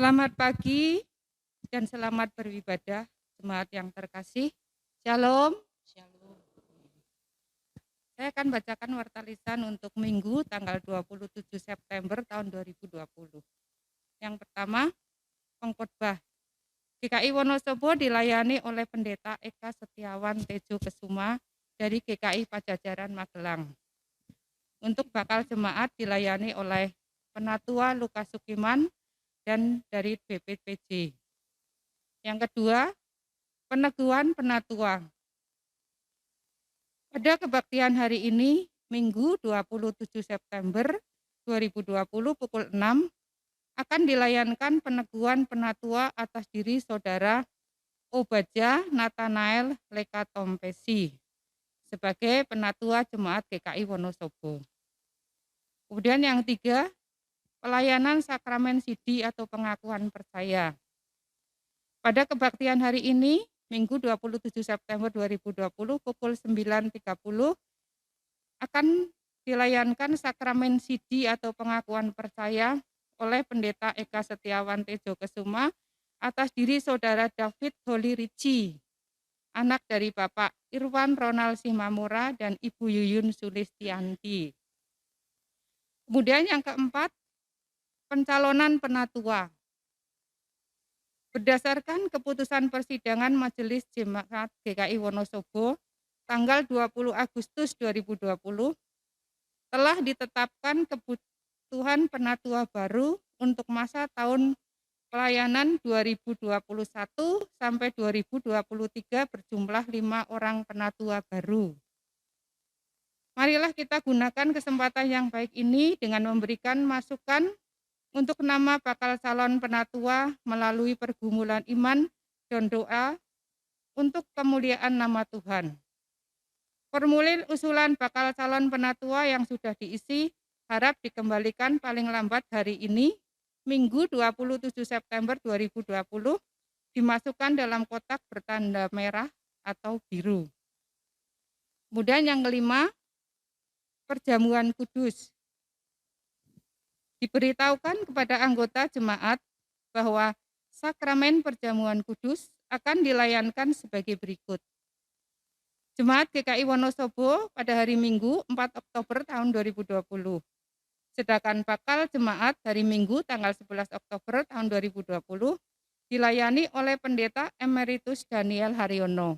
Selamat pagi dan selamat beribadah, jemaat yang terkasih. Shalom. Saya akan bacakan warta lisan untuk Minggu tanggal 27 September tahun 2020. Yang pertama, pengkhotbah. GKI Wonosobo dilayani oleh Pendeta Eka Setiawan Tejo Kesuma dari GKI Pajajaran Magelang. Untuk bakal jemaat dilayani oleh Penatua Lukas Sukiman dan dari BPPJ. Yang kedua, peneguhan penatua. Pada kebaktian hari ini, Minggu 27 September 2020 pukul 6, akan dilayankan peneguhan penatua atas diri Saudara Obadja Nathanael Lekatompesi sebagai penatua jemaat GKI Wonosobo. Kemudian yang tiga, pelayanan sakramen sidi atau pengakuan percaya. Pada kebaktian hari ini, Minggu 27 September 2020 pukul 9.30 akan dilayankan sakramen sidi atau pengakuan percaya oleh Pendeta Eka Setiawan Tejo Kesuma atas diri Saudara David Holi Rici, anak dari Bapak Irwan Ronald Simamura dan Ibu Yuyun Sulistianti. Kemudian yang keempat, pencalonan penatua. Berdasarkan keputusan persidangan Majelis Jemaat GKI Wonosobo tanggal 20 Agustus 2020 telah ditetapkan kebutuhan penatua baru untuk masa tahun pelayanan 2021 sampai 2023 berjumlah 5 orang penatua baru. Marilah kita gunakan kesempatan yang baik ini dengan memberikan masukan untuk nama bakal calon penatua melalui pergumulan iman dan doa untuk kemuliaan nama Tuhan. Formulir usulan bakal calon penatua yang sudah diisi harap dikembalikan paling lambat hari ini, Minggu 27 September 2020, dimasukkan dalam kotak bertanda merah atau biru. Kemudian yang kelima, perjamuan kudus. Diberitahukan kepada anggota jemaat bahwa sakramen perjamuan kudus akan dilayankan sebagai berikut. Jemaat GKI Wonosobo pada hari Minggu 4 Oktober tahun 2020. Sedangkan bakal jemaat hari Minggu tanggal 11 Oktober tahun 2020 dilayani oleh Pendeta Emeritus Daniel Haryono.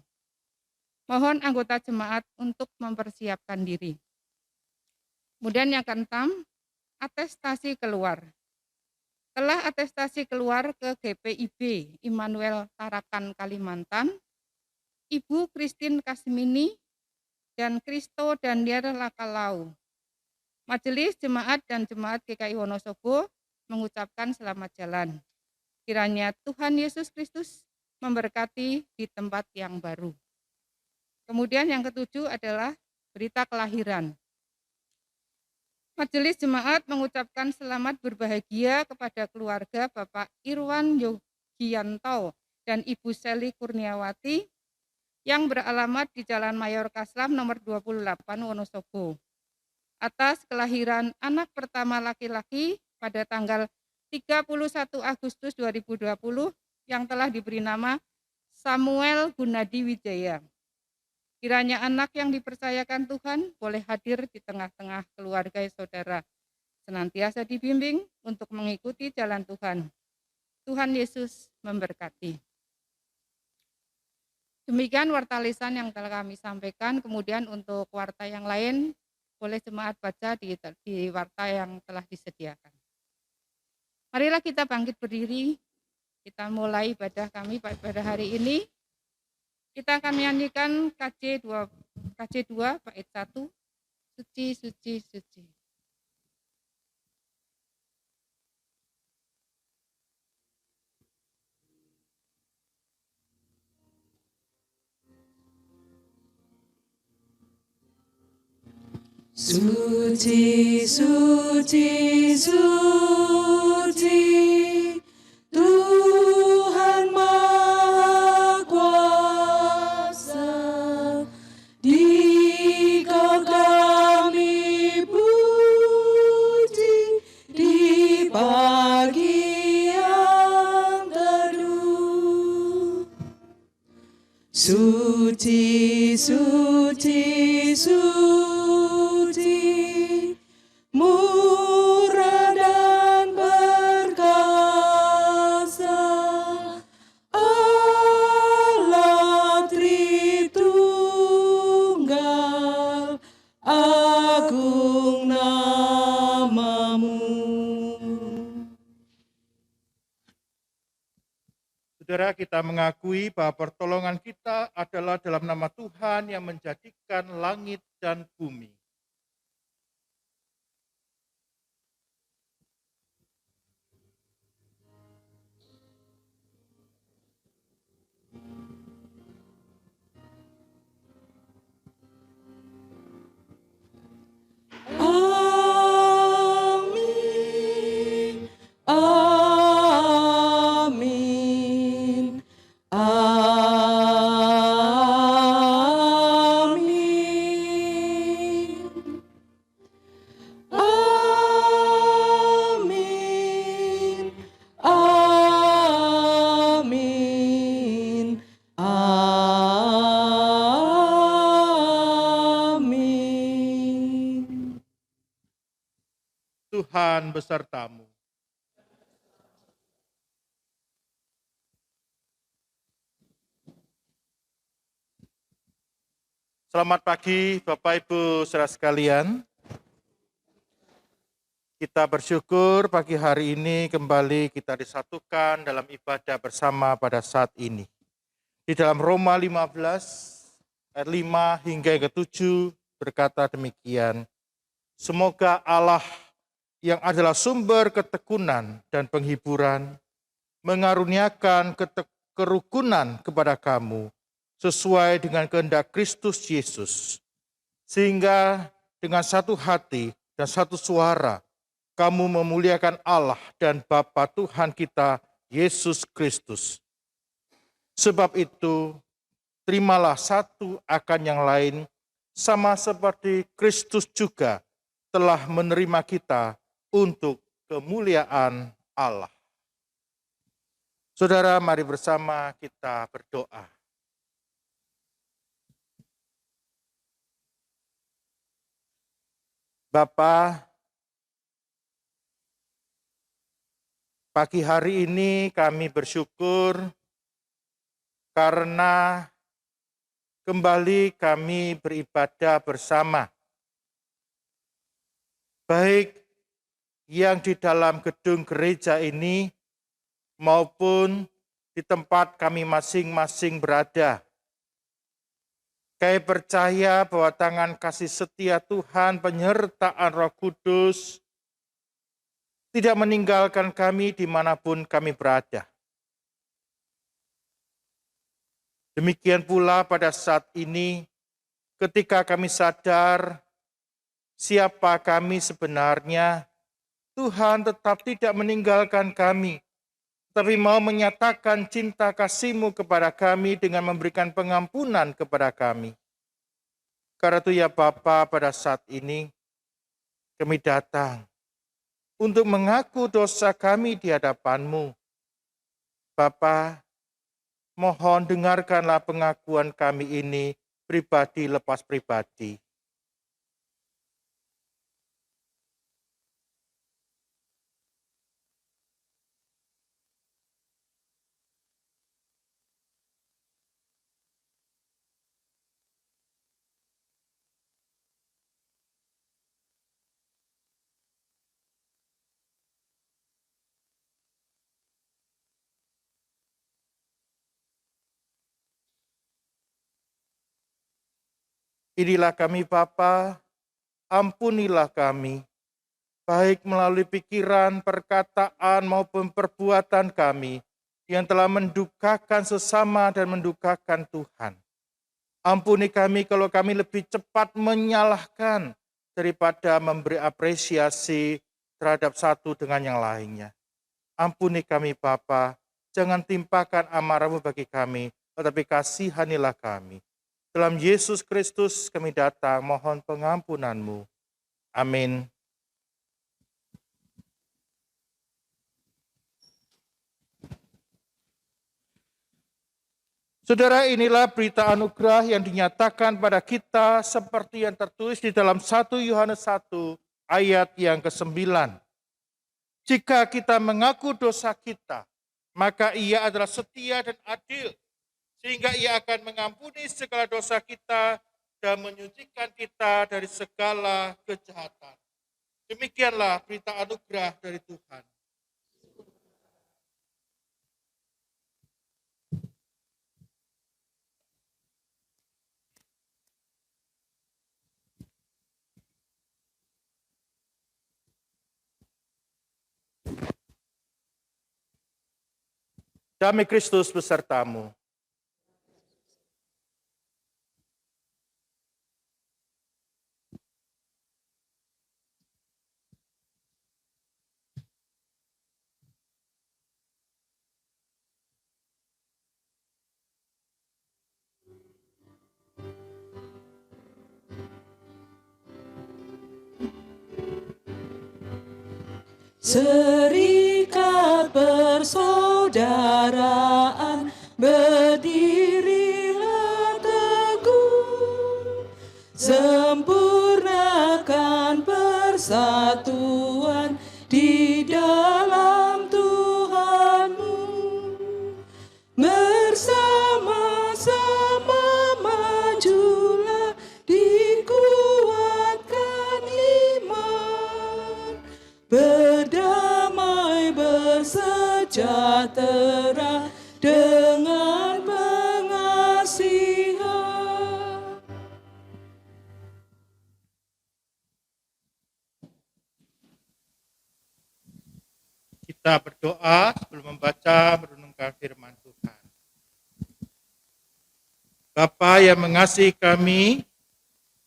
Mohon anggota jemaat untuk mempersiapkan diri. Kemudian yang keenam, atestasi keluar. Telah atestasi keluar ke GPIB Immanuel Tarakan Kalimantan, Ibu Christine Kasmini dan Kristo Daniel Lakalau. Majelis Jemaat dan Jemaat GKI Wonosobo mengucapkan selamat jalan. Kiranya Tuhan Yesus Kristus memberkati di tempat yang baru. Kemudian yang ketujuh adalah berita kelahiran. Majelis Jemaat mengucapkan selamat berbahagia kepada keluarga Bapak Irwan Yogianto dan Ibu Seli Kurniawati yang beralamat di Jalan Mayor Kaslam nomor 28 Wonosobo. Atas kelahiran anak pertama laki-laki pada tanggal 31 Agustus 2020 yang telah diberi nama Samuel Gunadi Wijaya. Kiranya anak yang dipercayakan Tuhan boleh hadir di tengah-tengah keluarga saudara, senantiasa dibimbing untuk mengikuti jalan Tuhan. Tuhan Yesus memberkati. Demikian warta lisan yang telah kami sampaikan. Kemudian untuk warta yang lain, boleh jemaat baca di warta yang telah disediakan. Marilah kita bangkit berdiri, kita mulai ibadah kami pada hari ini. Kita akan menyanyikan KJ 2 bait 1, Suci, Suci, Suci. Suci, suci, suci, Tuhan Maha Kuasa, di Kau kami puji di pagi yang suci, suci, suci, murah dan perkasa, Allah Tritunggal, agung namamu. Saudara, kita mengakui bahwa pertolongan kita adalah dalam nama Tuhan yang menjadikan langit dan bumi. Amin, amin, amin, amin, amin, amin. Tuhan besertamu. Selamat pagi Bapak Ibu saudara sekalian. Kita bersyukur pagi hari ini kembali kita disatukan dalam ibadah bersama pada saat ini. Di dalam Roma 15 ayat 5 hingga yang ke-7 berkata demikian. Semoga Allah yang adalah sumber ketekunan dan penghiburan mengaruniakan kerukunan kepada kamu sesuai dengan kehendak Kristus Yesus, sehingga dengan satu hati dan satu suara kamu memuliakan Allah dan Bapa Tuhan kita Yesus Kristus. Sebab itu, terimalah satu akan yang lain, sama seperti Kristus juga telah menerima kita untuk kemuliaan Allah. Saudara, mari bersama kita berdoa. Bapa, pagi hari ini kami bersyukur karena kembali kami beribadah bersama. Baik yang di dalam gedung gereja ini maupun di tempat kami masing-masing berada. Kami percaya bahwa tangan kasih setia Tuhan, penyertaan Roh Kudus, tidak meninggalkan kami dimanapun kami berada. Demikian pula pada saat ini, ketika kami sadar siapa kami sebenarnya, Tuhan tetap tidak meninggalkan kami, tapi mau menyatakan cinta kasih-Mu kepada kami dengan memberikan pengampunan kepada kami. Karena itu ya Bapa, pada saat ini kami datang untuk mengaku dosa kami di hadapan-Mu. Bapa, mohon dengarkanlah pengakuan kami ini pribadi lepas pribadi. Inilah kami Bapa, ampunilah kami, baik melalui pikiran, perkataan maupun perbuatan kami yang telah mendukakan sesama dan mendukakan Tuhan. Ampuni kami kalau kami lebih cepat menyalahkan daripada memberi apresiasi terhadap satu dengan yang lainnya. Ampuni kami Bapa, jangan timpakan amarah-Mu bagi kami, tetapi kasihanilah kami. Dalam Yesus Kristus kami datang mohon pengampunan-Mu. Amin. Saudara, inilah berita anugerah yang dinyatakan pada kita seperti yang tertulis di dalam 1 Yohanes 1 ayat yang ke-9. Jika kita mengaku dosa kita, maka Ia adalah setia dan adil, sehingga Ia akan mengampuni segala dosa kita dan menyucikan kita dari segala kejahatan. Demikianlah berita anugerah dari Tuhan. Damai Kristus besertamu. Serikat persaudaraan berdirilah teguh, sempurnakan persatuan di dalam Tuhanmu, bersama-sama majulah dikuatkan iman, berdamai bersejahtera dengan pengasihan. Kita berdoa sebelum membaca merenungkan firman Tuhan. Bapa yang mengasihi kami,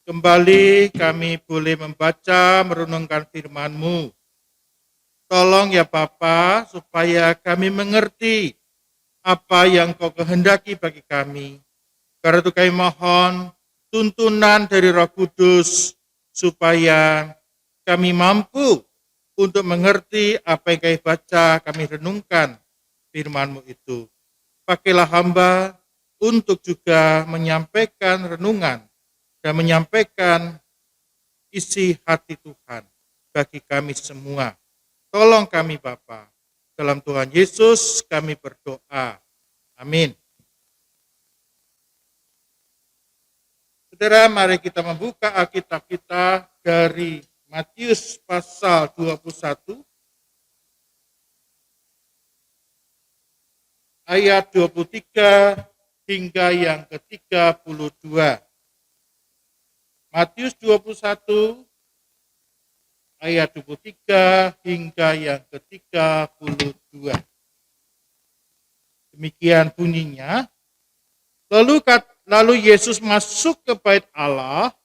kembali kami boleh membaca merenungkan firman-Mu. Tolong ya Bapa, supaya kami mengerti apa yang Kau kehendaki bagi kami. Karena itu kami mohon tuntunan dari Roh Kudus, supaya kami mampu untuk mengerti apa yang kami baca, kami renungkan firman-Mu itu. Pakailah hamba untuk juga menyampaikan renungan dan menyampaikan isi hati Tuhan bagi kami semua. Tolong kami Bapa. Dalam Tuhan Yesus kami berdoa. Amin. Saudara, mari kita membuka Alkitab kita dari Matius pasal 21 ayat 23 hingga yang ke-32. Matius 21 ayat 23 hingga yang ke-32. Demikian bunyinya. Lalu Yesus masuk ke bait Allah,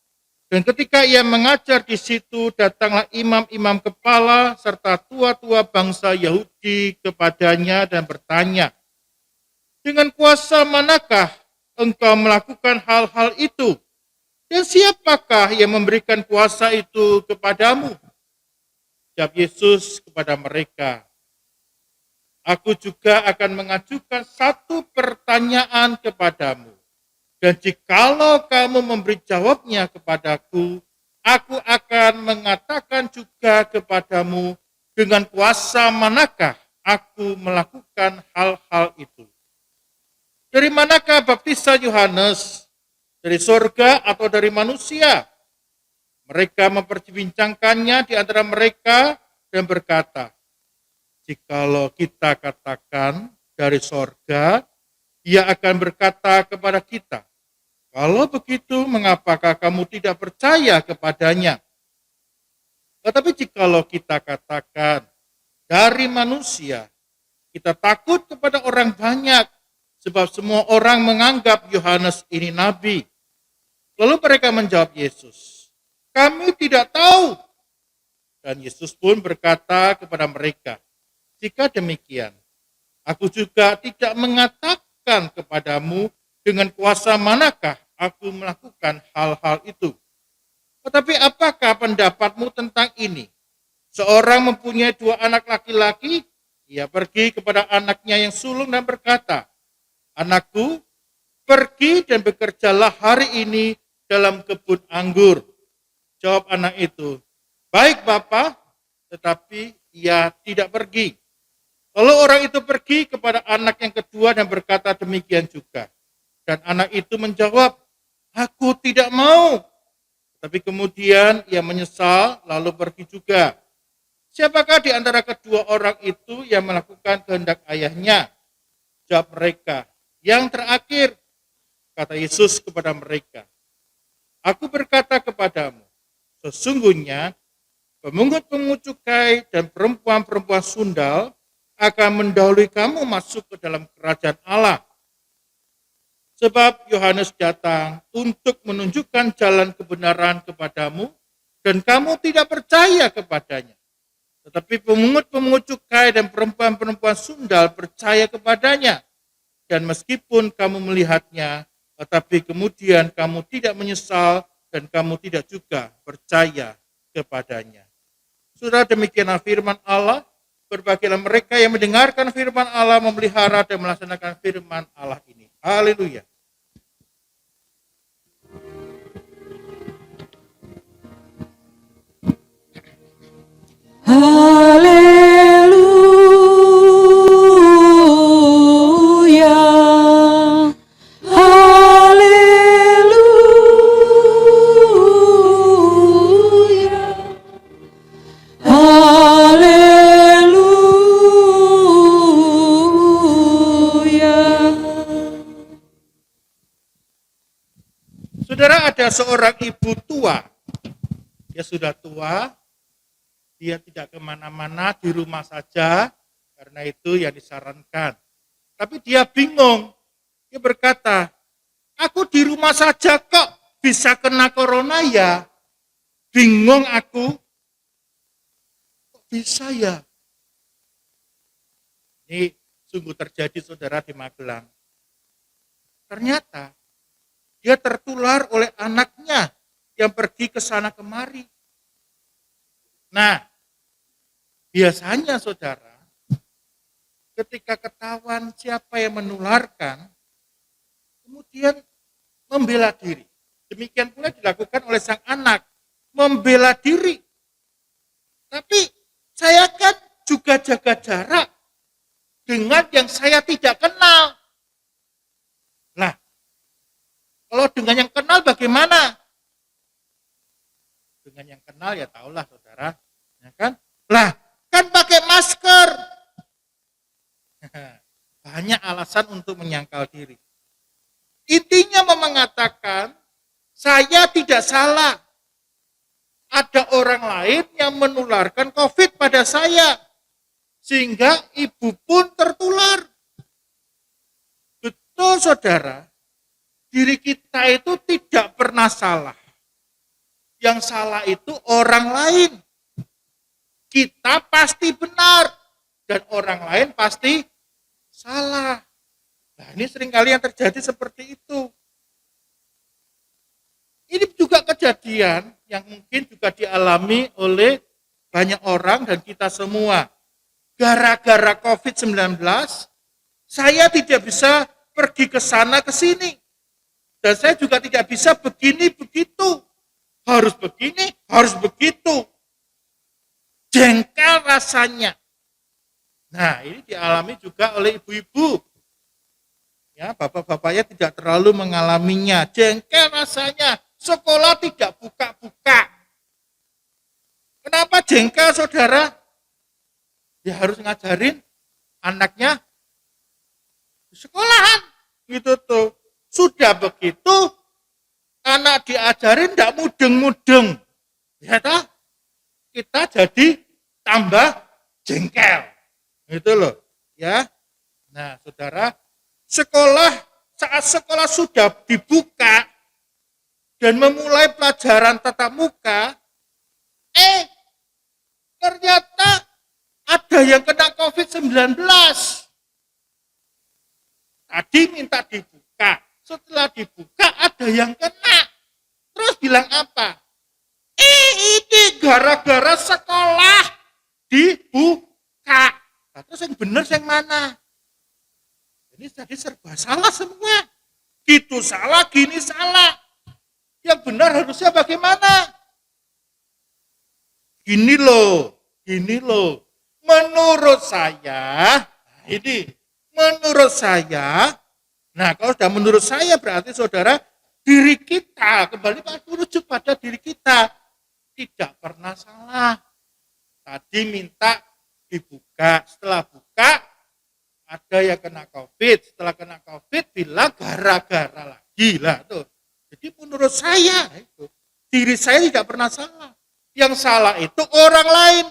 dan ketika ia mengajar di situ, datanglah imam-imam kepala serta tua-tua bangsa Yahudi kepadanya dan bertanya, dengan kuasa manakah engkau melakukan hal-hal itu? Dan siapakah yang memberikan kuasa itu kepadamu? Jawab Yesus kepada mereka, aku juga akan mengajukan satu pertanyaan kepadamu. Dan jikalau kamu memberi jawabnya kepadaku, aku akan mengatakan juga kepadamu dengan kuasa manakah aku melakukan hal-hal itu. Dari manakah baptisan Yohanes? Dari surga atau dari manusia? Mereka memperbincangkannya di antara mereka dan berkata, jikalau kita katakan dari surga, ia akan berkata kepada kita, kalau begitu mengapakah kamu tidak percaya kepadanya? Tetapi jikalau kita katakan dari manusia, kita takut kepada orang banyak, sebab semua orang menganggap Yohanes ini nabi. Lalu mereka menjawab Yesus, kami tidak tahu. Dan Yesus pun berkata kepada mereka, jika demikian, aku juga tidak mengatakan kepadamu dengan kuasa manakah aku melakukan hal-hal itu. Tetapi apakah pendapatmu tentang ini? Seorang mempunyai 2 anak laki-laki, ia pergi kepada anaknya yang sulung dan berkata, anakku, pergi dan bekerjalah hari ini dalam kebun anggur. Jawab anak itu, baik Bapa, tetapi ia tidak pergi. Lalu orang itu pergi kepada anak yang kedua dan berkata demikian juga. Dan anak itu menjawab, aku tidak mau. Tapi kemudian ia menyesal lalu pergi juga. Siapakah di antara kedua orang itu yang melakukan kehendak ayahnya? Jawab mereka, yang terakhir. Kata Yesus kepada mereka, aku berkata kepadamu, sesungguhnya pemungut-pemungut cukai dan perempuan-perempuan sundal akan mendahului kamu masuk ke dalam kerajaan Allah. Sebab Yohanes datang untuk menunjukkan jalan kebenaran kepadamu dan kamu tidak percaya kepadanya. Tetapi pemungut-pemungut cukai dan perempuan-perempuan sundal percaya kepadanya. Dan meskipun kamu melihatnya, tetapi kemudian kamu tidak menyesal dan kamu tidak juga percaya kepadanya. Saudara, demikianlah firman Allah. Berbahagialah mereka yang mendengarkan firman Allah, memelihara dan melaksanakan firman Allah ini. Haleluya. Haleluya, haleluya, haleluya. Saudara, ada seorang ibu tua. Dia sudah tua, dia tidak kemana-mana, di rumah saja, karena itu yang disarankan. Tapi dia bingung, dia berkata, aku di rumah saja kok bisa kena corona ya? Bingung aku, kok bisa ya? Ini sungguh terjadi saudara di Magelang. Ternyata dia tertular oleh anaknya yang pergi ke sana kemari. Nah, biasanya saudara, ketika ketahuan siapa yang menularkan, kemudian membela diri. Demikian pula dilakukan oleh sang anak, membela diri. Tapi saya kan juga jaga jarak dengan yang saya tidak kenal. Nah, kalau dengan yang kenal bagaimana? Dengan yang kenal ya tahulah saudara, ya kan? Lah, kan pakai masker. Banyak alasan untuk menyangkal diri. Intinya mengatakan, saya tidak salah. Ada orang lain yang menularkan COVID pada saya. Sehingga ibu pun tertular. Betul saudara, diri kita itu tidak pernah salah. Yang salah itu orang lain. Kita pasti benar. Dan orang lain pasti salah. Nah, ini seringkali yang terjadi seperti itu. Ini juga kejadian yang mungkin juga dialami oleh banyak orang dan kita semua. Gara-gara COVID-19, saya tidak bisa pergi ke sana ke sini. Dan saya juga tidak bisa begini begitu. Harus begini, harus begitu. Jengkel rasanya. Nah, ini dialami juga oleh ibu-ibu. Ya, bapak-bapaknya tidak terlalu mengalaminya. Jengkel rasanya. Sekolah tidak buka-buka. Kenapa jengkel, saudara? Dia harus ngajarin anaknya di sekolahan. Gitu tuh. Sudah begitu, anak diajarin tidak mudeng-mudeng. Ya toh? Kita jadi tambah jengkel. Gitu loh. Ya. Nah, saudara, saat sekolah sudah dibuka dan memulai pelajaran tatap muka, ternyata ada yang kena COVID-19. Tadi minta dibuka, setelah dibuka ada yang kena. Terus bilang apa? Ini gara-gara sekolah dibuka. Nah, terus yang benar yang mana? Ini jadi serba salah semua. Gitu salah, gini salah. Yang benar harusnya bagaimana? Gini loh. Menurut saya, ini menurut saya, nah kalau sudah menurut saya berarti saudara, diri kita, kembali merujuk pada diri kita, tidak pernah salah. Tadi minta dibuka, setelah buka, ada yang kena COVID, setelah kena COVID bilang gara-gara lagi lah tuh. Jadi menurut saya itu diri saya tidak pernah salah. Yang salah itu orang lain.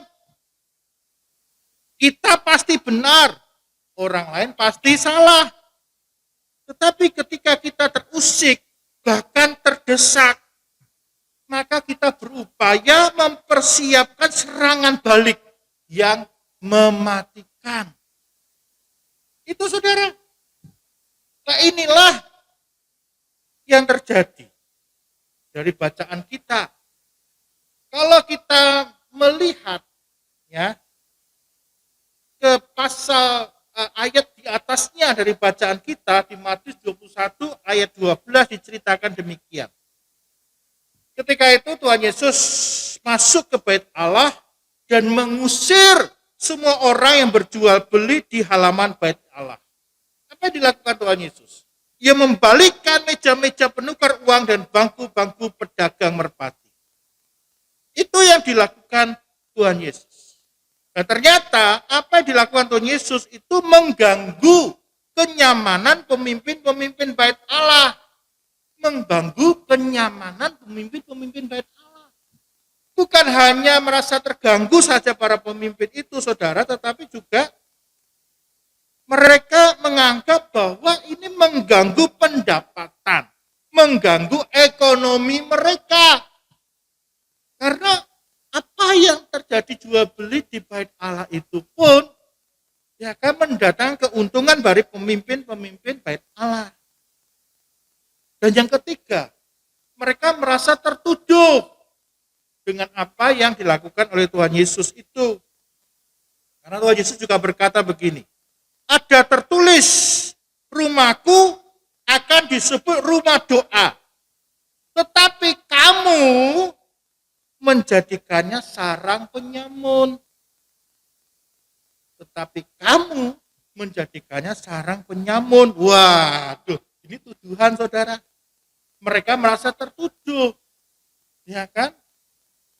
Kita pasti benar, orang lain pasti salah. Tetapi ketika kita terusik, bahkan terdesak, maka kita berupaya mempersiapkan serangan balik yang mematikan. Itu saudara. Nah inilah yang terjadi dari bacaan kita. Kalau kita melihat ya ke pasal ayat di atasnya dari bacaan kita di Matius 21 ayat 12 diceritakan demikian. Ketika itu Tuhan Yesus masuk ke bait Allah dan mengusir semua orang yang berjual beli di halaman bait Allah. Apa yang dilakukan Tuhan Yesus? Ia membalikkan meja-meja penukar uang dan bangku-bangku pedagang merpati. Itu yang dilakukan Tuhan Yesus. Nah ternyata apa yang dilakukan Tuhan Yesus itu mengganggu kenyamanan pemimpin-pemimpin bait Allah. Mengganggu kenyamanan pemimpin-pemimpin bait Allah. Bukan hanya merasa terganggu saja para pemimpin itu saudara, tetapi juga mereka menganggap bahwa ini mengganggu pendapatan, mengganggu ekonomi mereka. Karena apa yang terjadi jual beli di bait Allah itu pun ya akan mendatangkan keuntungan dari pemimpin-pemimpin bait Allah. Dan yang ketiga, mereka merasa tertuduh dengan apa yang dilakukan oleh Tuhan Yesus itu. Karena Tuhan Yesus juga berkata begini, ada tertulis, rumahku akan disebut rumah doa. Tetapi kamu menjadikannya sarang penyamun. Tetapi kamu menjadikannya sarang penyamun. Waduh, ini tuduhan saudara. Mereka merasa tertuduh. Ya kan?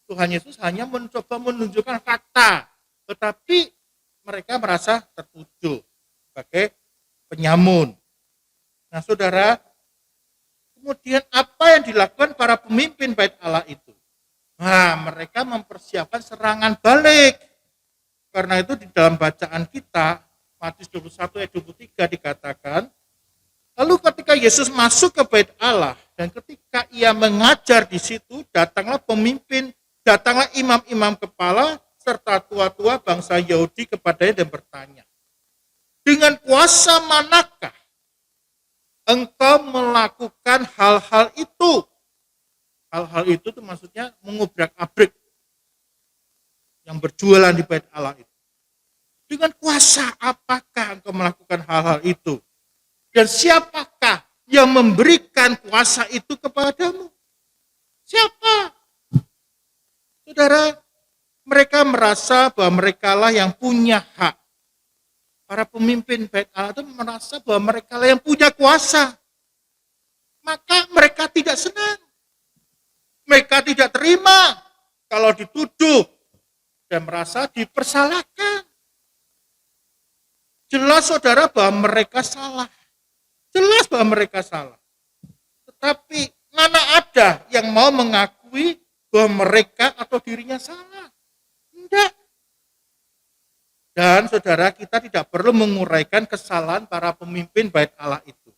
Tuhan Yesus hanya mencoba menunjukkan fakta. Tetapi mereka merasa tertuduh sebagai penyamun. Nah saudara, kemudian apa yang dilakukan para pemimpin bait Allah itu? Nah, mereka mempersiapkan serangan balik. Karena itu di dalam bacaan kita, Matius 21 ayat 23 dikatakan, lalu ketika Yesus masuk ke bait Allah, dan ketika ia mengajar di situ, datanglah pemimpin, datanglah imam-imam kepala, serta tua-tua bangsa Yahudi kepadanya dan bertanya, dengan kuasa manakah engkau melakukan hal-hal itu? Hal-hal itu tuh maksudnya mengubrak-abrik yang berjualan di bait Allah itu. Dengan kuasa apakah engkau melakukan hal-hal itu? Dan siapakah yang memberikan kuasa itu kepadamu? Siapa? Saudara, mereka merasa bahwa merekalah yang punya hak. Para pemimpin bait Allah itu merasa bahwa merekalah yang punya kuasa. Maka mereka tidak senang. Mereka tidak terima kalau dituduh dan merasa dipersalahkan. Jelas saudara bahwa mereka salah. Jelas bahwa mereka salah. Tetapi mana ada yang mau mengakui bahwa mereka atau dirinya salah? Tidak. Dan saudara, kita tidak perlu menguraikan kesalahan para pemimpin bait Allah itu.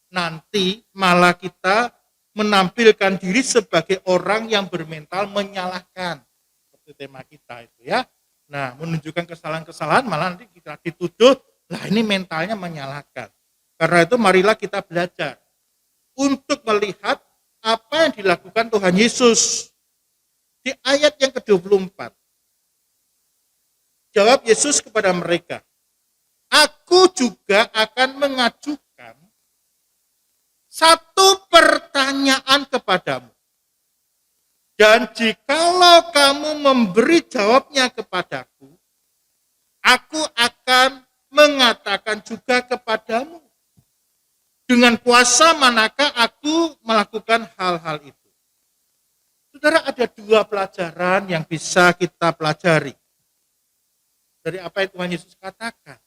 Nanti malah kita menampilkan diri sebagai orang yang bermental menyalahkan. Seperti tema kita itu ya. Nah, menunjukkan kesalahan-kesalahan malah nanti kita dituduh, lah ini mentalnya menyalahkan. Karena itu marilah kita belajar untuk melihat apa yang dilakukan Tuhan Yesus. Di ayat yang ke-24. Jawab Yesus kepada mereka, aku juga akan mengajukan satu pertanyaan kepadamu. Dan jikalau kamu memberi jawabnya kepadaku, aku akan mengatakan juga kepadamu, dengan kuasa manakah aku melakukan hal-hal itu. Saudara, ada dua pelajaran yang bisa kita pelajari dari apa yang Tuhan Yesus katakan.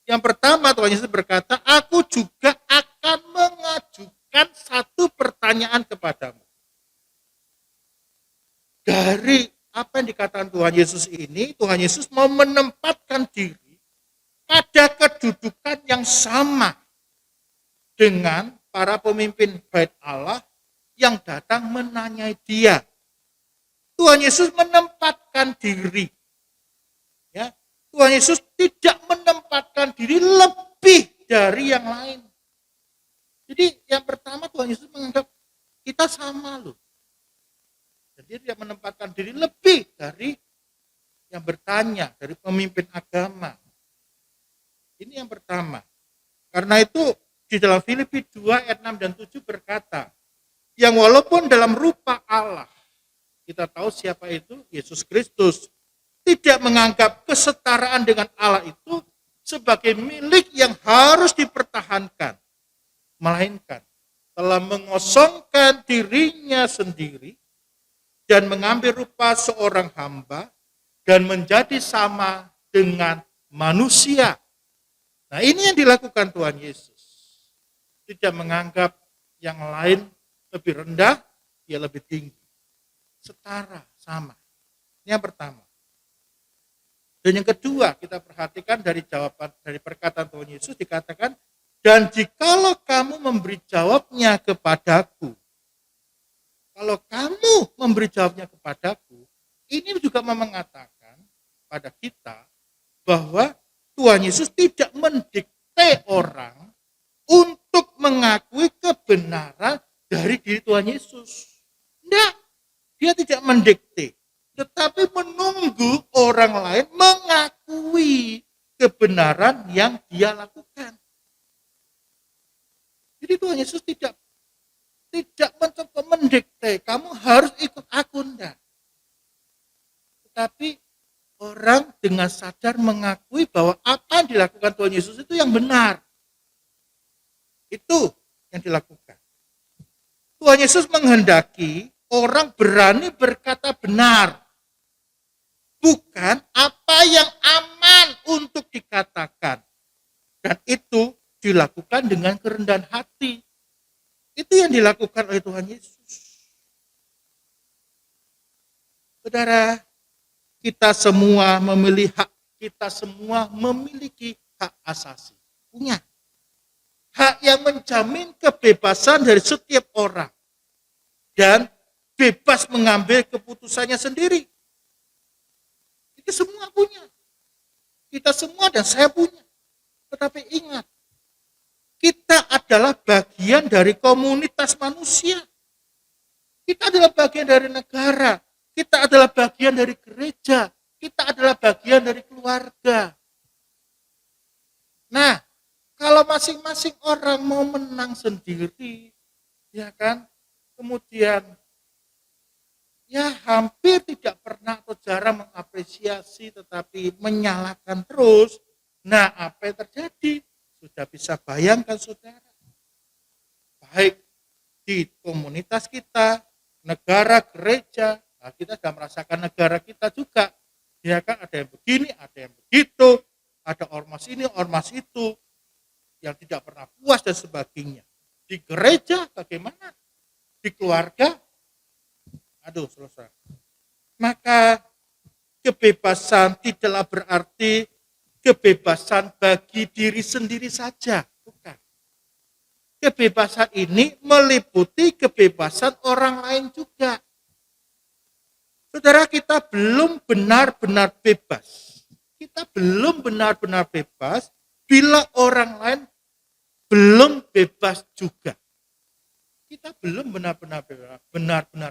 Yang pertama, Tuhan Yesus berkata, aku juga akan mengajukan satu pertanyaan kepadamu. Dari apa yang dikatakan Tuhan Yesus ini, Tuhan Yesus mau menempatkan diri pada kedudukan yang sama dengan para pemimpin bait Allah yang datang menanyai dia. Tuhan Yesus menempatkan diri. Ya, Tuhan Yesus tidak menempatkan diri lebih dari yang lain. Jadi yang pertama, Tuhan Yesus menganggap kita sama loh. Jadi dia menempatkan diri lebih dari yang bertanya, dari pemimpin agama. Ini yang pertama. Karena itu di dalam Filipi 2 ayat 6 dan 7 berkata, yang walaupun dalam rupa Allah, kita tahu siapa itu? Yesus Kristus. Tidak menganggap kesetaraan dengan Allah itu sebagai milik yang harus dipertahankan. Melainkan telah mengosongkan dirinya sendiri dan mengambil rupa seorang hamba dan menjadi sama dengan manusia. Nah, ini yang dilakukan Tuhan Yesus. Tidak menganggap yang lain lebih rendah, dia lebih tinggi. Setara, sama. Ini yang pertama. Dan yang kedua, kita perhatikan dari jawaban, dari perkataan Tuhan Yesus dikatakan, dan jikalau kamu memberi jawabnya kepadaku, kalau kamu memberi jawabnya kepadaku, ini juga mengatakan pada kita bahwa Tuhan Yesus tidak mendikte orang untuk mengakui kebenaran dari diri Tuhan Yesus. Tidak, dia tidak mendikte, tetapi menunggu orang lain mengakui kebenaran yang dia lakukan. Jadi Tuhan Yesus tidak mencoba mendikte, kamu harus ikut aku, enggak. Tetapi orang dengan sadar mengakui bahwa apa yang dilakukan Tuhan Yesus itu yang benar. Itu yang dilakukan. Tuhan Yesus menghendaki orang berani berkata benar. Bukan apa yang aman untuk dikatakan. Dan itu dilakukan dengan kerendahan hati. Itu yang dilakukan oleh Tuhan Yesus. Saudara, kita semua memilih hak, kita semua memiliki hak asasi. Punya. Hak yang menjamin kebebasan dari setiap orang. Dan bebas mengambil keputusannya sendiri. Itu semua punya. Kita semua dan saya punya. Tetapi ingat, kita adalah bagian dari komunitas manusia. Kita adalah bagian dari negara. Kita adalah bagian dari gereja. Kita adalah bagian dari keluarga. Nah, kalau masing-masing orang mau menang sendiri, ya kan, kemudian ya hampir tidak pernah atau jarang mengapresiasi, tetapi menyalahkan terus. Nah, apa yang terjadi? Sudah bisa bayangkan saudara. Baik di komunitas kita, negara, gereja, nah kita sudah merasakan negara kita juga. Ya kan, ada yang begini, ada yang begitu, ada ormas ini, ormas itu, yang tidak pernah puas dan sebagainya. Di gereja bagaimana? Di keluarga, aduh selesai. Maka kebebasan tidaklah berarti kebebasan bagi diri sendiri saja, bukan. Kebebasan ini meliputi kebebasan orang lain juga. Saudara, kita belum benar-benar bebas. Kita belum benar-benar bebas bila orang lain belum bebas juga. Kita belum benar-benar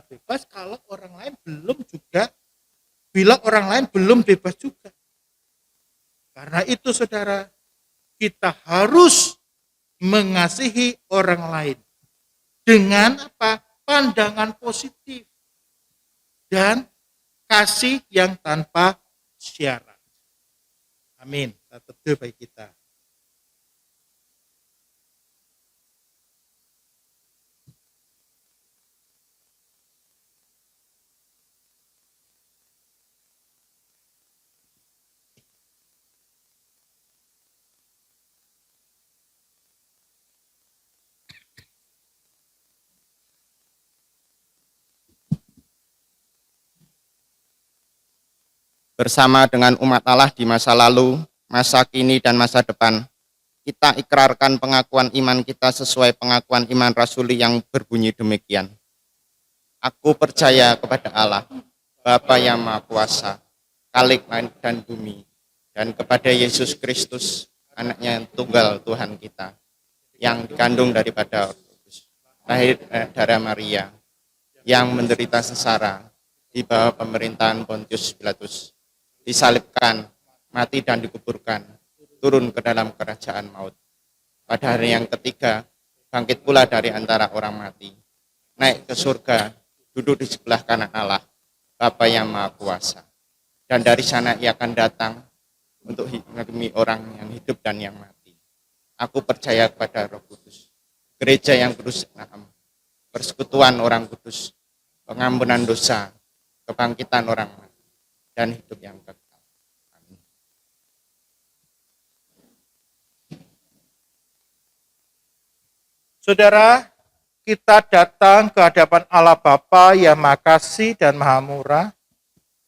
bebas kalau orang lain belum juga, bila orang lain belum bebas juga. Karena itu saudara, kita harus mengasihi orang lain. dengan apa? Pandangan positif dan kasih yang tanpa syarat. Amin. Kita teduh bagi kita. Bersama dengan umat Allah di masa lalu, masa kini, dan masa depan, kita ikrarkan pengakuan iman kita sesuai pengakuan iman rasuli yang berbunyi demikian. Aku percaya kepada Allah, Bapa yang Maha Kuasa, Khalik langit dan bumi, dan kepada Yesus Kristus, anaknya yang tunggal Tuhan kita, yang dikandung daripada Roh Kudus, lahir dari Maria, yang menderita sengsara di bawah pemerintahan Pontius Pilatus, disalibkan, mati dan dikuburkan, turun ke dalam kerajaan maut. Pada hari yang ketiga, bangkit pula dari antara orang mati, naik ke surga, duduk di sebelah kanan Allah, Bapa yang Maha Kuasa. Dan dari sana ia akan datang untuk menghakimi orang yang hidup dan yang mati. Aku percaya kepada Roh Kudus, gereja yang kudus, persekutuan orang kudus, pengampunan dosa, kebangkitan orang mati, dan hidup yang kekal. Amin. Saudara, kita datang ke hadapan Allah Bapa yang Maha Kasih dan Maha Murah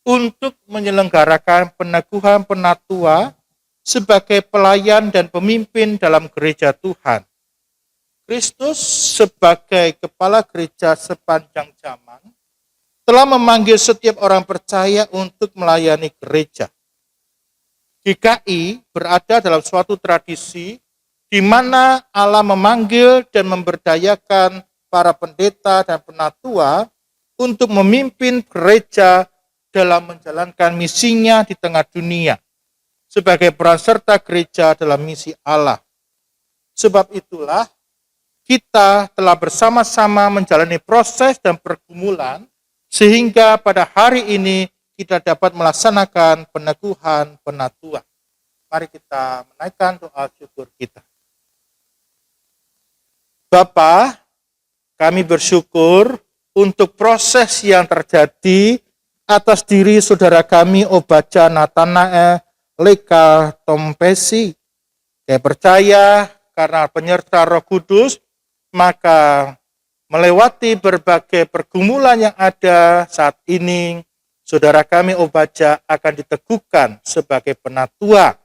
untuk menyelenggarakan peneguhan penatua sebagai pelayan dan pemimpin dalam gereja Tuhan. Kristus sebagai kepala gereja sepanjang zaman telah memanggil setiap orang percaya untuk melayani gereja. GKI berada dalam suatu tradisi di mana Allah memanggil dan memberdayakan para pendeta dan penatua untuk memimpin gereja dalam menjalankan misinya di tengah dunia sebagai peran serta gereja dalam misi Allah. Sebab itulah kita telah bersama-sama menjalani proses dan pergumulan sehingga pada hari ini kita dapat melaksanakan peneguhan penatua. Mari kita menaikkan doa syukur kita. Bapa, kami bersyukur untuk proses yang terjadi atas diri saudara kami Obaja Nathanael Leka Tompesi. Saya percaya karena penyerta Roh Kudus, maka melewati berbagai pergumulan yang ada saat ini, saudara kami Obaja akan diteguhkan sebagai penatua.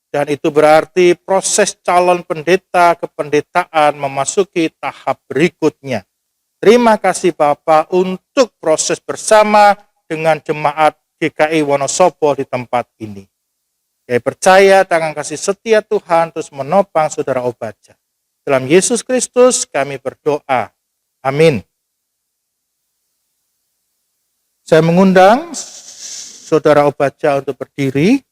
Dan itu berarti proses calon pendeta kependetaan memasuki tahap berikutnya. Terima kasih Bapak untuk proses bersama dengan jemaat GKI Wonosobo di tempat ini. Saya percaya tangan kasih setia Tuhan terus menopang saudara Obaja. Dalam Yesus Kristus kami berdoa. Amin. Saya mengundang saudara Obaja untuk berdiri.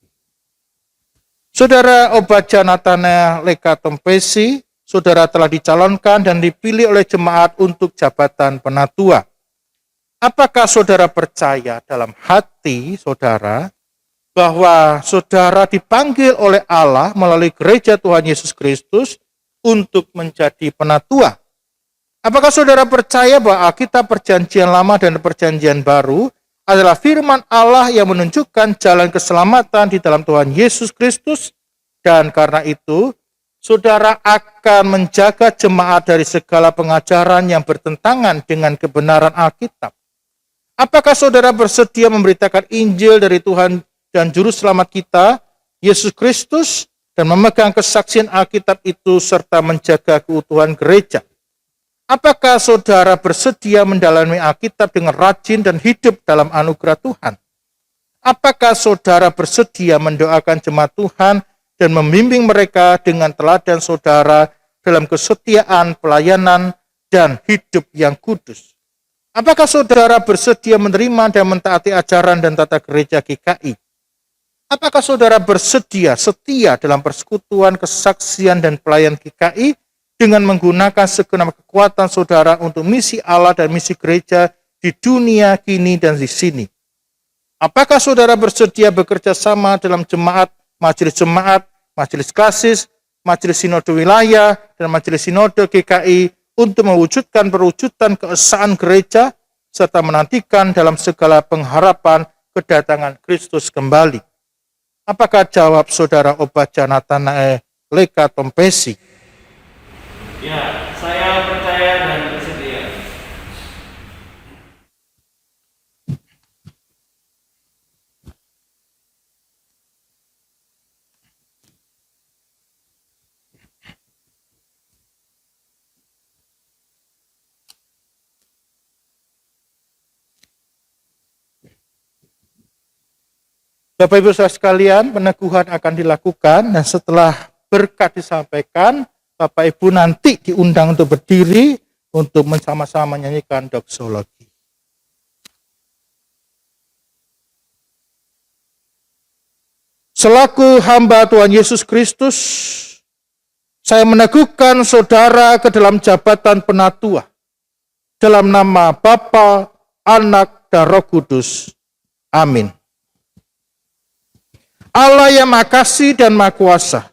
Saudara Obaja Nathanael Leka Tompesi, saudara telah dicalonkan dan dipilih oleh jemaat untuk jabatan penatua. Apakah saudara percaya dalam hati saudara bahwa saudara dipanggil oleh Allah melalui gereja Tuhan Yesus Kristus untuk menjadi penatua? Apakah saudara percaya bahwa Alkitab Perjanjian Lama dan Perjanjian Baru adalah firman Allah yang menunjukkan jalan keselamatan di dalam Tuhan Yesus Kristus, dan karena itu saudara akan menjaga jemaat dari segala pengajaran yang bertentangan dengan kebenaran Alkitab? Apakah saudara bersedia memberitakan Injil dari Tuhan dan Juru Selamat kita, Yesus Kristus, dan memegang kesaksian Alkitab itu serta menjaga keutuhan gereja? Apakah saudara bersedia mendalami Alkitab dengan rajin dan hidup dalam anugerah Tuhan? Apakah saudara bersedia mendoakan jemaat Tuhan dan membimbing mereka dengan teladan saudara dalam kesetiaan, pelayanan, dan hidup yang kudus? Apakah saudara bersedia menerima dan mentaati ajaran dan tata gereja GKI? Apakah saudara bersedia setia dalam persekutuan, kesaksian, dan pelayan GKI dengan menggunakan segenap kekuatan saudara untuk misi Allah dan misi gereja di dunia kini dan di sini. Apakah saudara bersedia bekerja sama dalam jemaat, majelis kasih, majelis sinode wilayah, dan majelis sinode GKI untuk mewujudkan perwujudan keesaan gereja, serta menantikan dalam segala pengharapan kedatangan Kristus kembali? Apakah jawab saudara Obaja Nathanael Leka Tompesi? Ya, saya percaya dan bersedia. Bapak Ibu saudara sekalian, peneguhan akan dilakukan dan setelah berkat disampaikan, Bapak Ibu nanti diundang untuk berdiri untuk bersama-sama menyanyikan doksologi. Selaku hamba Tuhan Yesus Kristus, saya meneguhkan saudara ke dalam jabatan penatua dalam nama Bapa, Anak, dan Roh Kudus. Amin. Allah yang Maha Kasih dan Maha Kuasa,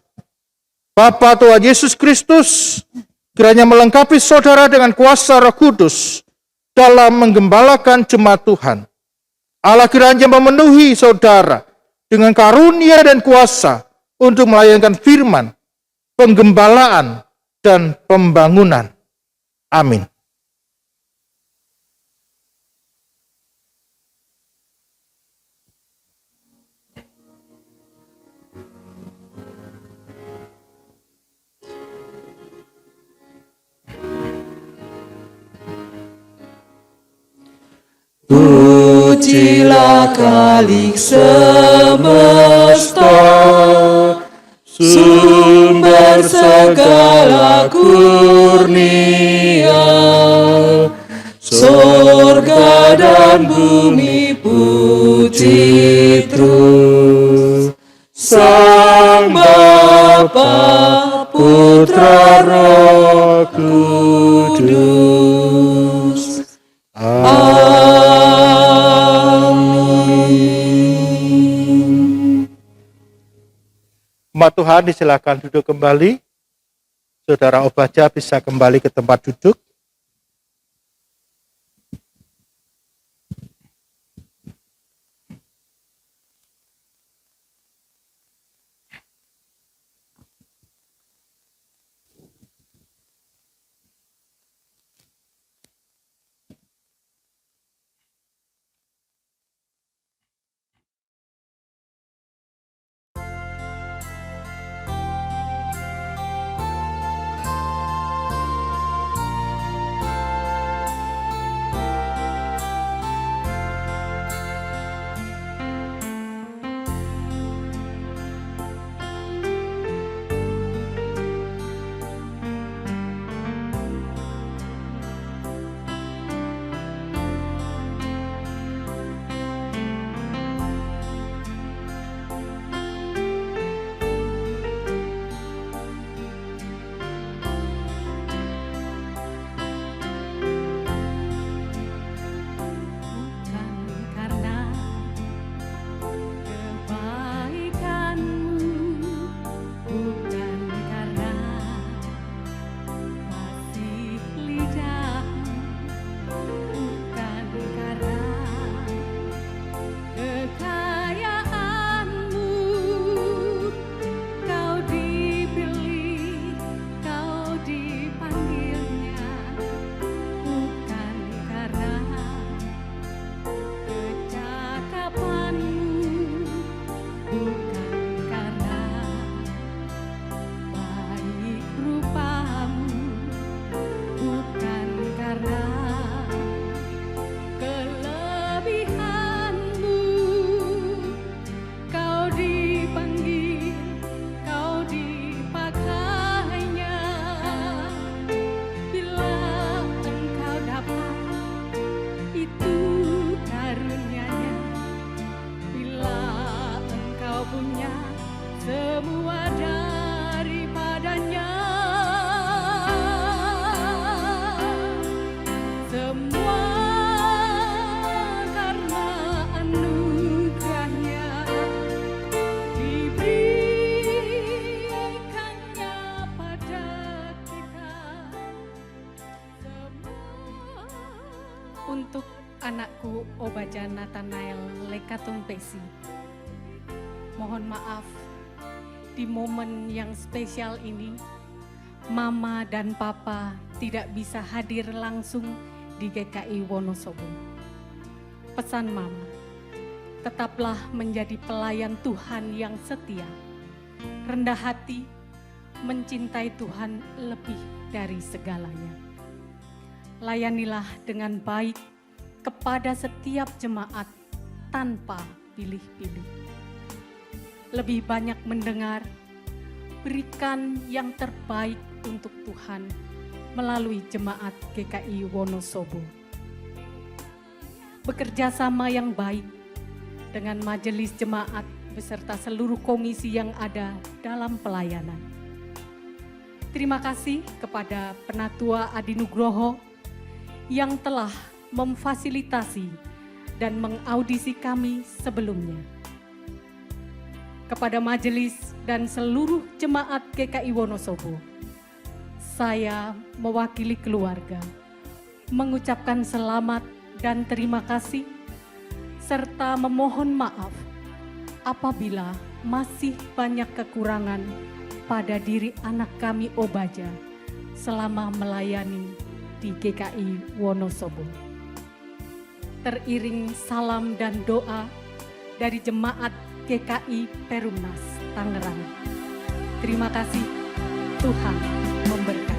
Bapa Tuhan Yesus Kristus, kiranya melengkapi saudara dengan kuasa Roh Kudus dalam menggembalakan jemaat Tuhan. Allah kiranya memenuhi saudara dengan karunia dan kuasa untuk melayangkan firman, penggembalaan, dan pembangunan. Amin. Pujilah Khalik semesta, sumber segala kurnia. Sorga dan bumi puji terus Sang Bapa, Putra, Roh Kudus. Amin. Umat Tuhan disilakan duduk kembali. Saudara Obaja bisa kembali ke tempat duduk. anakku Obaja Nathanael Lekatung Pesi. Mohon maaf, di momen yang spesial ini, Mama dan Papa tidak bisa hadir langsung di GKI Wonosobo. Pesan Mama, tetaplah menjadi pelayan Tuhan yang setia, rendah hati, mencintai Tuhan lebih dari segalanya. Layanilah dengan baik kepada setiap jemaat tanpa pilih-pilih. Lebih banyak mendengar, berikan yang terbaik untuk Tuhan melalui jemaat GKI Wonosobo. Bekerja sama yang baik dengan majelis jemaat beserta seluruh komisi yang ada dalam pelayanan. Terima kasih kepada Penatua Adi Nugroho yang telah memfasilitasi dan mengaudisi kami sebelumnya. Kepada majelis dan seluruh jemaat GKI Wonosobo, saya mewakili keluarga mengucapkan selamat dan terima kasih serta memohon maaf apabila masih banyak kekurangan pada diri anak kami Obaja selama melayani di GKI Wonosobo. Teriring salam dan doa dari jemaat GKI Perumnas Tangerang. Terima kasih, Tuhan memberkati.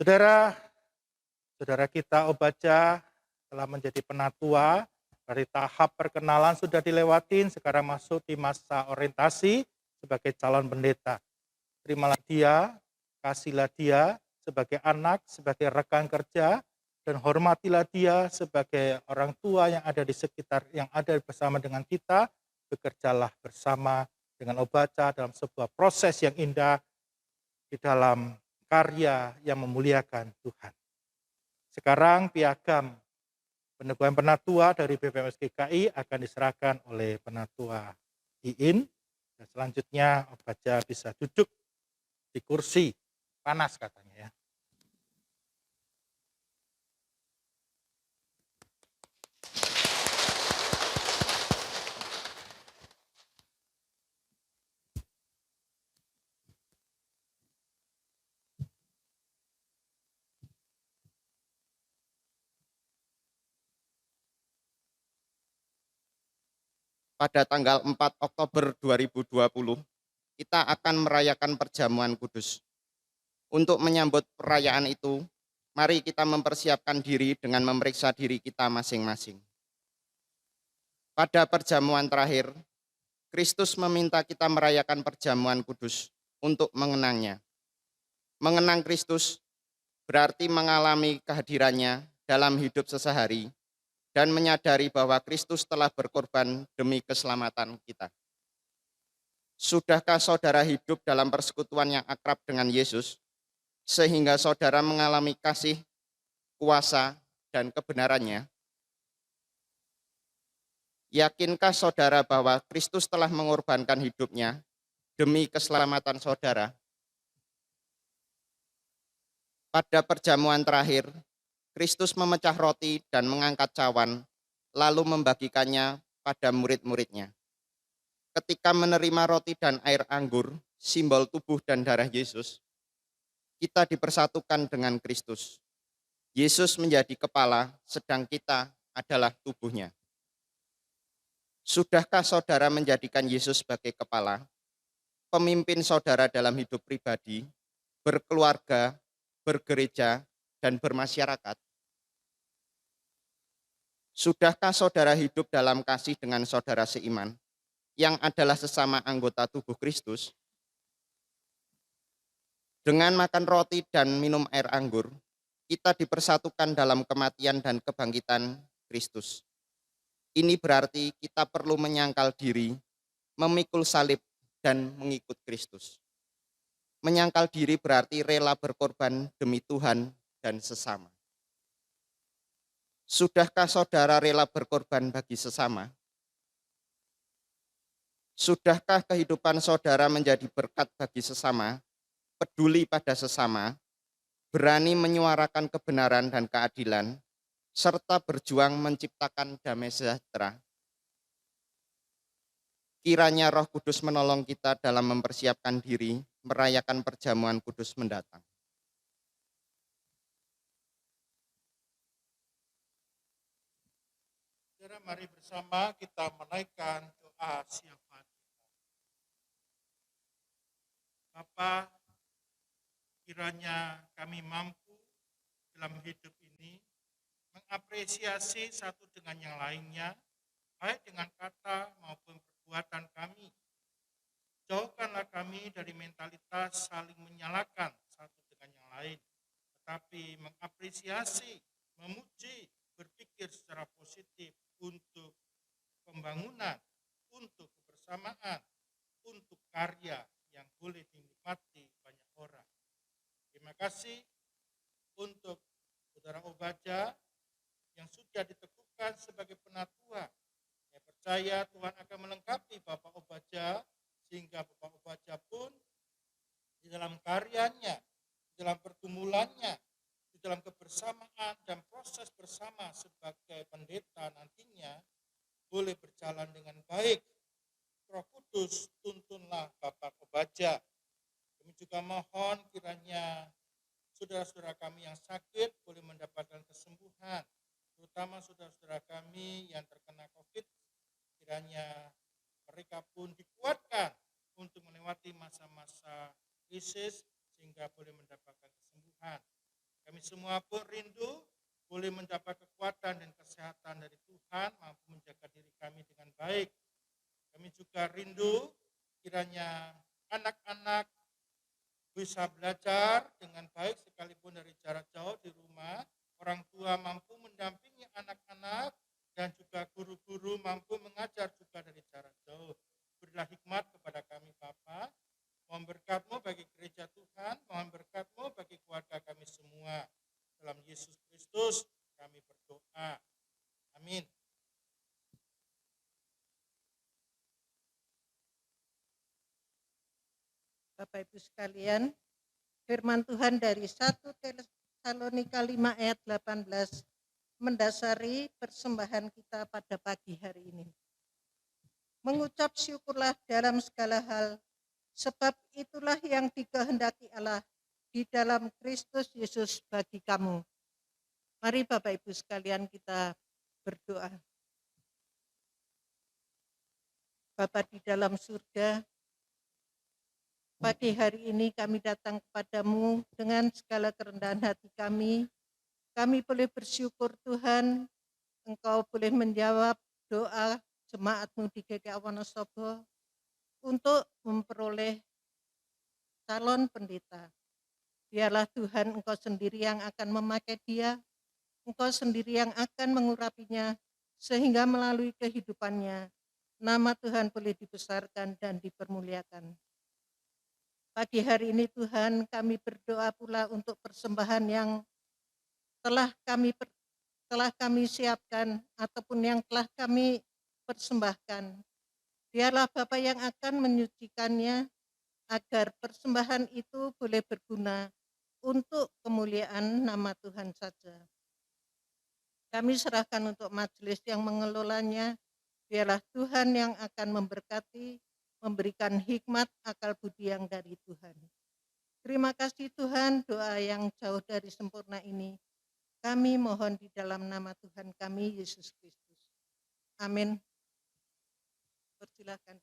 Saudara kita Obaja telah menjadi penatua, dari tahap perkenalan sudah dilewatin, sekarang masuk di masa orientasi sebagai calon pendeta. Terimalah dia, kasihlah dia sebagai anak, sebagai rekan kerja, dan hormatilah dia sebagai orang tua yang ada di sekitar, yang ada bersama dengan kita. Bekerjalah bersama dengan Obaja dalam sebuah proses yang indah di dalam karya yang memuliakan Tuhan. Sekarang piagam peneguhan penatua dari BPMS GKI akan diserahkan oleh penatua Iin. Dan selanjutnya Obaja bisa duduk di kursi, panas katanya ya. Pada tanggal 4 Oktober 2020, kita akan merayakan perjamuan kudus. Untuk menyambut perayaan itu, mari kita mempersiapkan diri dengan memeriksa diri kita masing-masing. Pada perjamuan terakhir, Kristus meminta kita merayakan perjamuan kudus untuk mengenangnya. Mengenang Kristus berarti mengalami kehadirannya dalam hidup sehari-hari dan menyadari bahwa Kristus telah berkorban demi keselamatan kita. Sudahkah saudara hidup dalam persekutuan yang akrab dengan Yesus, sehingga saudara mengalami kasih, kuasa, dan kebenarannya? Yakinkah saudara bahwa Kristus telah mengorbankan hidupnya demi keselamatan saudara? Pada perjamuan terakhir, Kristus memecah roti dan mengangkat cawan, lalu membagikannya pada murid-muridnya. Ketika menerima roti dan air anggur, simbol tubuh dan darah Yesus, kita dipersatukan dengan Kristus. Yesus menjadi kepala, sedang kita adalah tubuhnya. Sudahkah saudara menjadikan Yesus sebagai kepala, pemimpin saudara dalam hidup pribadi, berkeluarga, bergereja, dan bermasyarakat? Sudahkah saudara hidup dalam kasih dengan saudara seiman, yang adalah sesama anggota tubuh Kristus? Dengan makan roti dan minum air anggur, kita dipersatukan dalam kematian dan kebangkitan Kristus. Ini berarti kita perlu menyangkal diri, memikul salib, dan mengikut Kristus. Menyangkal diri berarti rela berkorban demi Tuhan dan sesama. Sudahkah saudara rela berkorban bagi sesama? Sudahkah kehidupan saudara menjadi berkat bagi sesama, peduli pada sesama, berani menyuarakan kebenaran dan keadilan, serta berjuang menciptakan damai sejahtera? Kiranya Roh Kudus menolong kita dalam mempersiapkan diri merayakan perjamuan kudus mendatang. Saudara, mari bersama kita menaikkan doa syafaat kita. Bapa, kiranya kami mampu dalam hidup ini mengapresiasi satu dengan yang lainnya, baik dengan kata maupun perbuatan kami. Jauhkanlah kami dari mentalitas saling menyalahkan satu dengan yang lain, tetapi mengapresiasi, memuji, berpikir secara positif untuk pembangunan, untuk kebersamaan, untuk karya yang boleh dinikmati banyak orang. Terima kasih untuk Saudara Obadja yang sudah diteguhkan sebagai penatua. Saya percaya Tuhan akan melengkapi Bapak Obadja sehingga Bapak Obadja pun di dalam karyanya, di dalam pergumulannya, di dalam kebersamaan dan proses bersama sebagai pendeta nantinya boleh berjalan dengan baik. Roh Kudus, tuntunlah Bapak Obadja. Kami juga mohon kiranya saudara-saudara kami yang sakit boleh mendapatkan kesembuhan, terutama saudara-saudara kami yang terkena COVID, kiranya mereka pun dikuatkan untuk melewati masa-masa krisis sehingga boleh mendapatkan kesembuhan. Kami semua pun rindu boleh mendapat kekuatan dan kesehatan dari Tuhan, mampu menjaga diri kami dengan baik. Kami juga rindu kiranya anak-anak bisa belajar dengan baik sekalipun dari jarak jauh di rumah. Orang tua mampu mendampingi anak-anak dan juga guru-guru mampu mengajar juga dari jarak jauh. Berilah hikmat kepada kami Bapa. Mohon berkat-Mu bagi gereja Tuhan, mohon berkat-Mu bagi keluarga kami semua. Dalam Yesus Kristus kami berdoa. Amin. Bapak Ibu sekalian, firman Tuhan dari 1 Tesalonika 5 ayat 18 mendasari persembahan kita pada pagi hari ini. Mengucap syukurlah dalam segala hal, sebab itulah yang dikehendaki Allah di dalam Kristus Yesus bagi kamu. Mari Bapak Ibu sekalian kita berdoa. Bapa di dalam surga, pagi hari ini kami datang kepadamu dengan segala kerendahan hati kami. Kami boleh bersyukur Tuhan, Engkau boleh menjawab doa jemaat-Mu di GKI Wonosobo. untuk memperoleh calon pendeta. Biarlah Tuhan Engkau sendiri yang akan memakai dia, Engkau sendiri yang akan mengurapinya, sehingga melalui kehidupannya, nama Tuhan boleh dibesarkan dan dipermuliakan. Pagi hari ini Tuhan, kami berdoa pula untuk persembahan yang telah kami siapkan ataupun yang telah kami persembahkan. Biarlah Bapa yang akan menyucikannya agar persembahan itu boleh berguna untuk kemuliaan nama Tuhan saja. Kami serahkan untuk majelis yang mengelolanya, biarlah Tuhan yang akan memberkati, memberikan hikmat akal budi yang dari Tuhan. Terima kasih Tuhan, doa yang jauh dari sempurna ini kami mohon di dalam nama Tuhan kami Yesus Kristus. Amin. Persilakan.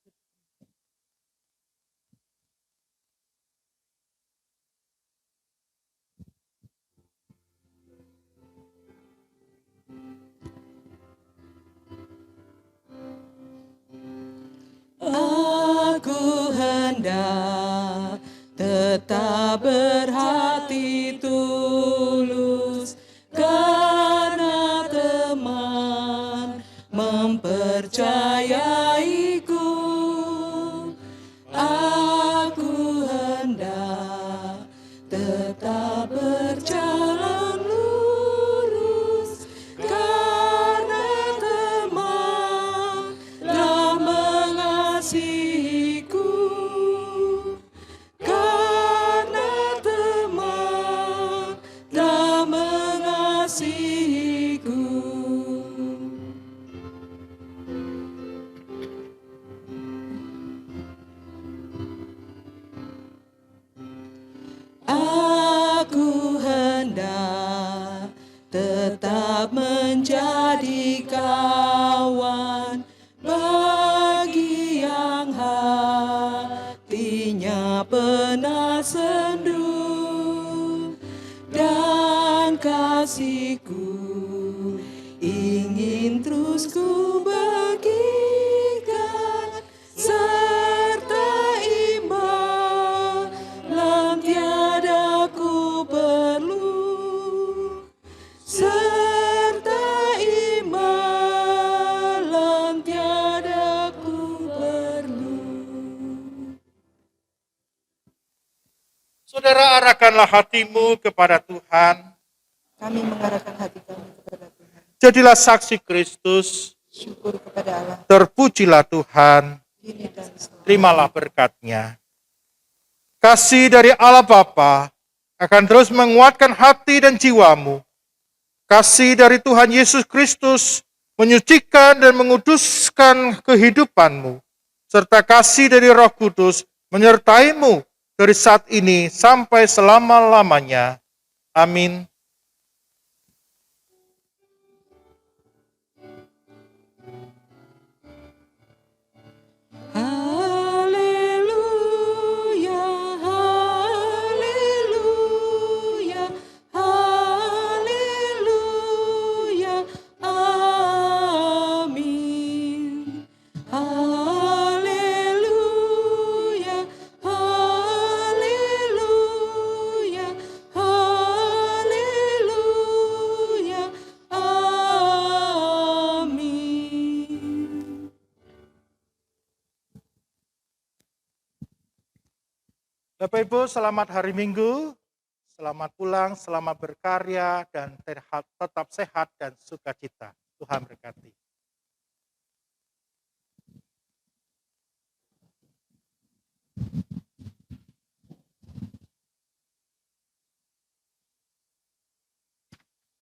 Aku hendak tetap berhati tulus karena teman mempercayaiku. Aku hendak tetap berjalan lurus karena teman telah mengasihiku. Karena teman telah mengasihiku. Aku hendak tetap menjadi kawan bagi yang hatinya pernah sendu, dan kasihku ingin terus ku bagikan, serta imbalan tiada ku perlu, serta imbalan tiada ku perlu. Saudara, arahkanlah hatimu kepada Tuhan. Kami mengarahkan hati kami kepada Tuhan. Jadilah saksi Kristus. Syukur kepada Allah, Terpujilah Tuhan. kini dan selalu. Terimalah berkat-Nya. Kasih dari Allah Bapa akan terus menguatkan hati dan jiwamu. Kasih dari Tuhan Yesus Kristus menyucikan dan menguduskan kehidupanmu. Serta kasih dari Roh Kudus menyertaimu dari saat ini sampai selama-lamanya. Amin. Haleluya, haleluya, haleluya, amin. Haleluya, haleluya, haleluya, amin. Bapak Ibu, selamat hari Minggu, selamat pulang, selamat berkarya, dan tetap sehat dan sukacita. Tuhan berkati.